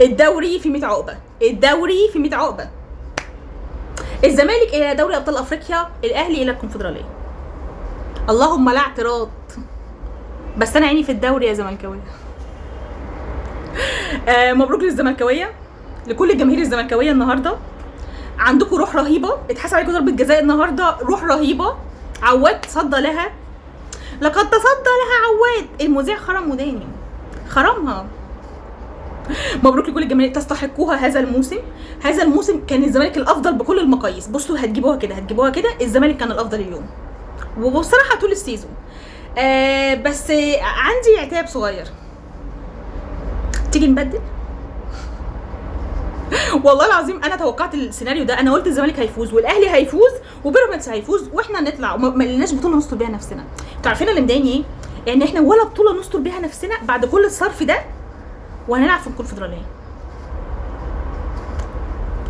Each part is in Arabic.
الدوري في 100 عقبه، الدوري في 100 عقبه. الزمالك الى دوري ابطال افريقيا، الاهلي الى الكونفدراليه. اللهم لا اعتراض، بس انا عيني في الدوري يا زملكاويه. مبروك للزملكاويه، لكل الجماهير الزملكاويه. النهارده عندكم روح رهيبه، اتحسب عليكم ضربه جزاء النهارده، روح رهيبه. عواد تصدى لها، لقد تصدى لها عواد. المذيع خرم وداني، خرمها. مبروك لكل الجماهير، تستحقوها هذا الموسم. هذا الموسم كان الزمالك الافضل بكل المقاييس. بصوا هتجيبوها كده، هتجيبوها كده، الزمالك كان الافضل اليوم وبصراحه طول السيزون. بس عندي عتاب صغير، تيجي نبدل. والله العظيم انا توقعت السيناريو ده، انا قلت الزمالك هيفوز والاهلي هيفوز وبيراميدز هيفوز واحنا نطلع وما لناش بطوله نستر بيها نفسنا. انتوا عارفين اللي مضايقني ايه؟ يعني احنا ولا بطوله نستر بيها نفسنا بعد كل الصرف ده، وهنلعب في الكونفدراليه.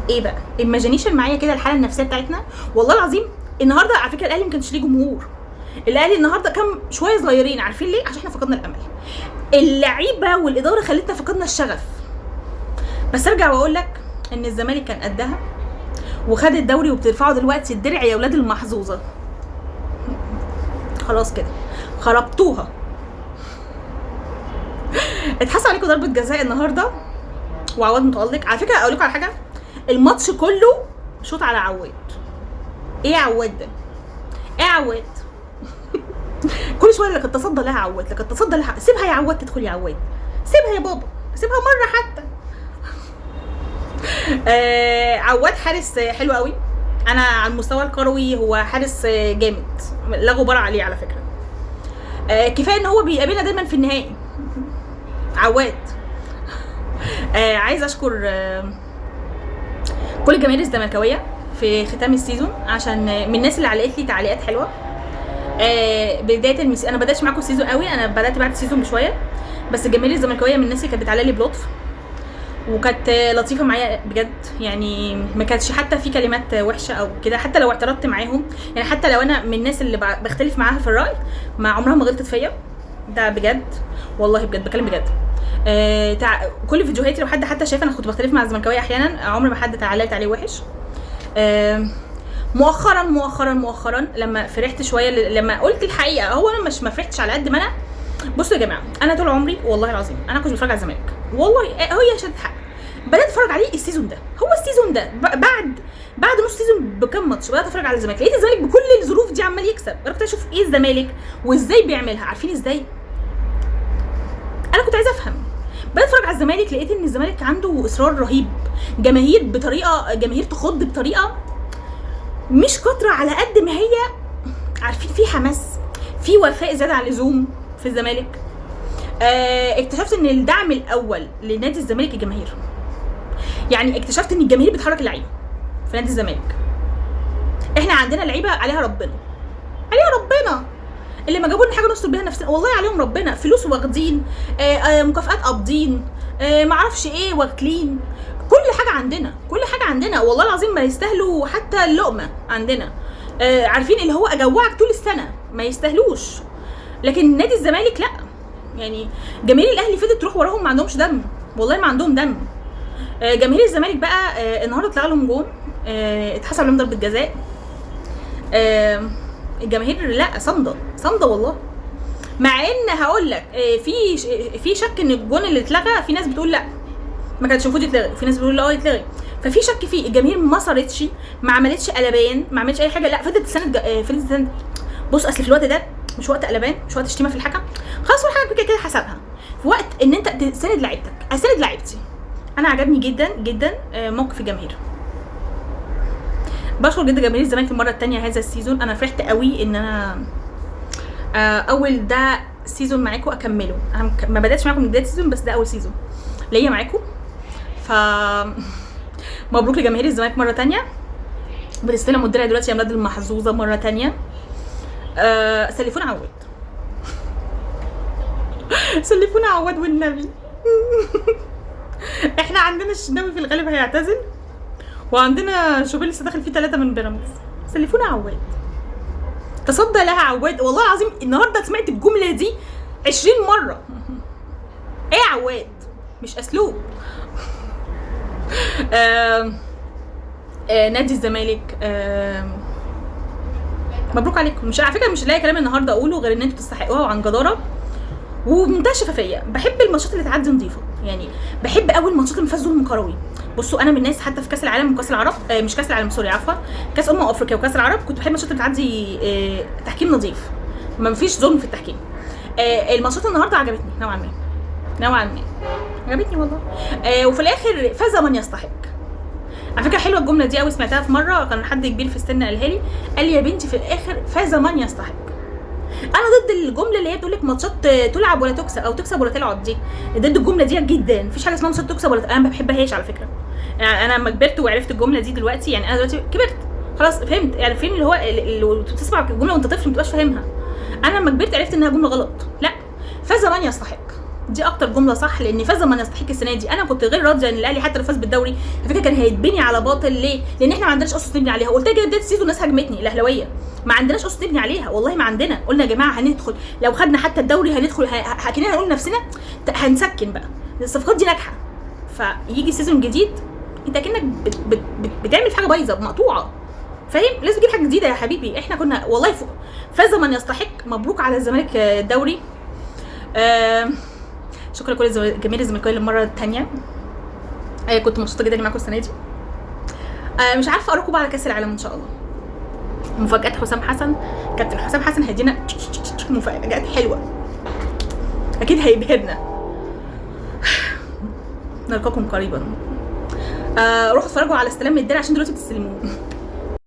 ايه بقى؟ ايماجينيشن معايا كده الحاله النفسيه بتاعتنا. والله العظيم النهارده على فكره الاهلي ما كانش ليه جمهور. الاهلي النهارده كان شويه صغيرين، عارفين ليه؟ عشان احنا فقدنا الامل. اللعيبه والاداره خلتنا فقدنا الشغف. بس ارجع واقول لك ان الزمالك كان قدها وخد الدوري، وبترفعوا دلوقتي الدرع يا ولاد المحظوظه. خلاص كده خربتوها. اتحسب عليكم ضربه جزاء النهارده وعواد متالق. على فكره اقول لكم على حاجه، الماتش كله شوط على عواد. ايه يا عواد ده؟ ايه يا عواد؟ كل شويه لقد تصدى لها عواد، لقد تصدى لها. سيبها يا عواد تدخل يا عواد، سيبها يا بابا، سيبها مره حتى. عواد حارس حلو قوي. انا على المستوى الكروي هو حارس جامد، لا غبار عليه على فكره. كفايه ان هو بيقابلنا دايما في النهائي. عواد. عايز اشكر كل الجماهير الزملكاويه في ختام السيزون، عشان من الناس اللي علقت لي تعليقات حلوه. بدايه انا بداتش معاكم السيزون قوي، انا بدات بعد السيزون بشويه، بس الجماهير الزملكاويه من الناس اللي كانت بتعلق لي بلطف وكانت لطيفه معايا بجد. يعني ما كانتش حتى في كلمات وحشه او كده، حتى لو اعترضت معاهم، يعني حتى لو انا من الناس اللي بختلف معاها في الراي، ما عمرها ما غلطت فيا. ده بجد والله، بجد بكلم بجد. كل فيديوهاتي لو حد حتى شايف انا كنت بختلف مع الزملكاويه احيانا، عمري ما حد تعلقت عليه وحش. مؤخرا لما فرحت شويه، لما قلت الحقيقه، هو انا مش ما فرحتش على قد ما انا. بصوا يا جماعه، انا طول عمري والله العظيم انا كنت بتفرج على الزمالك، والله هي عشان حق بدات اتفرج عليه السيزون ده. هو السيزون ده بعد نص سيزون بكام ماتش بدات اتفرج على الزمالك، لقيت الزمالك بكل الظروف دي عمال يكسب. رحت اشوف ايه الزمالك وازاي بيعملها. عارفين ازاي؟ انا كنت عايزه افهم. بدات اتفرج على الزمالك، لقيت ان الزمالك عنده اصرار رهيب، جماهير تخض بطريقه مش كتره على قد ما هي. عارفين في حماس، في وفاء زياده عن اللزوم في الزمالك. اكتشفت ان الدعم الاول لنادي الزمالك الجماهير. يعني اكتشفت ان الجماهير بتحرك اللعيبه في نادي الزمالك. احنا عندنا لعيبه عليها ربنا، اللي ما جابوا لنا حاجه نستر بيها نفسنا، والله عليهم ربنا. فلوس واخدين، مكافآت قابضين، ما اعرفش ايه واكلين، كل حاجه عندنا والله العظيم ما يستاهلوا حتى اللقمه عندنا. عارفين اللي هو اجوعك طول السنه، ما يستاهلوش. لكن نادي الزمالك لا، يعني جماهير الاهلي فضلت تروح وراهم، ما عندهمش دم، والله ما عندهم دم. جماهير الزمالك بقى النهارده طلع لهم جون، اتحسب لهم ضربه جزاء. الجماهير لا صامده والله. مع ان هقول لك في شك ان الجون اللي اتلغى، في ناس بتقول لا ما كانش المفروض يتلغي، في ناس بتقول لا يتلغي. ففي شك فيه. الجماهير ما صارتش، ما عملتش قلبان، ما عملتش اي حاجه، لا فضلت تساند. بص اصل في الوقت ده مش وقت قلبان، مش وقت شتيمه في الحكم، خلاص كل حاجه كده حسبها. في وقت ان انت تساند لعيبتك. اساند لعيبتي. انا عجبني جدا جدا موقف الجماهير. بشكر جدا جماهير الزمالك المره الثانيه هذا السيزون. انا فرحت قوي ان انا اول ده سيزون معاكم اكمله. انا ما بداتش معاكم من بدايه السيزون، بس ده اول سيزون ليا معاكم. ف مبروك لجماهير الزمالك مره ثانيه. بنستلم الدرع دلوقتي يا ولاد المحظوظه مره ثانيه. سلفونا عواد. سلفونا عواد والنبي. احنا عندنا الشناوي في الغالب هيعتزل، وعندنا شوبير لسه داخل فيه 3 من بيراميدز. سلفونا عواد. تصدى لها عواد. والله العظيم النهارده سمعت الجمله دي 20 مره. ايه يا عواد؟ مش اسلوب. نادي الزمالك، مبروك عليكم. مش على فكره مش لاقي كلام النهارده اقوله غير ان انتوا تستحقوها وعن جداره وبمنتهى الشفافيه. بحب الماتشات اللي تعدي نظيفه، يعني بحب قوي الماتشات اللي ما فيهاش ظلم كروي. بصوا انا من الناس حتى في كاس العالم وكاس العرب، مش كاس العالم سوري عفوا، كاس افريقيا وكاس العرب، كنت بحب الماتشات اللي بتعدي تحكيم نظيف، ما فيش ظلم في التحكيم. الماتشات النهارده عجبتني نوعا ما عجبتني والله. وفي الاخر فاز من يستحق. على فكره حلوه الجمله دي قوي، سمعتها في مره كان حد كبير في السن قالها لي، قال لي يا بنتي في الاخر فاز من يستحق. انا ضد الجمله اللي هي بتقول لك ماتشات تلعب ولا تكسب او تكسب ولا تلعب، دي ضد الجمله دي جدا. مفيش حاجه اسمها ماتشات تكسب ولا انا ما بحبهاش على فكره. يعني انا لما كبرت وعرفت الجمله دي دلوقتي، يعني انا دلوقتي كبرت خلاص فهمت، يعني فين اللي هو اللي بتسمع الجمله وانت طفل ما بتبقاش فاهمها. انا لما كبرت عرفت انها جمله غلط. لا، فاز من يستحق دي اكتر جمله صح، لان فاز من يستحق السنه دي. انا كنت غير راضيه ان الاهلي حتى لو فاز بالدوري على فكره كان هيتبني على باطل. ليه؟ لان احنا ما عندناش اسس نبني عليها. قلت لها بدايه السيزون الناس هاجمتني الاهلاويه، ما عندناش اسس نبني عليها، والله ما عندنا. قلنا يا جماعه هندخل لو خدنا حتى الدوري هندخل كنا هنقول نفسنا هنسكن بقى الصفقات دي ناجحه، فيجي السيزون الجديد انت كأنك بتعمل حاجه بايظه مقطوعه، فاهم؟ لازم تجيب حاجه جديده يا حبيبي. احنا كنا والله فاز من يستحق. مبروك على الزمالك الدوري. شكرا لكل جماهير الزمالكاويه للمره الثانيه. كنت مبسوطه جدا معاكم السنه دي. مش عارفه اراكم بقى على كاس العالم ان شاء الله. مفاجاه حسام حسن، كابتن حسام حسن هيدينا مفاجات حلوه اكيد هيبهرنا. نلقاكم قريبا. روحوا اتفرجوا على استلام الدرع عشان دلوقتي بتستلموه.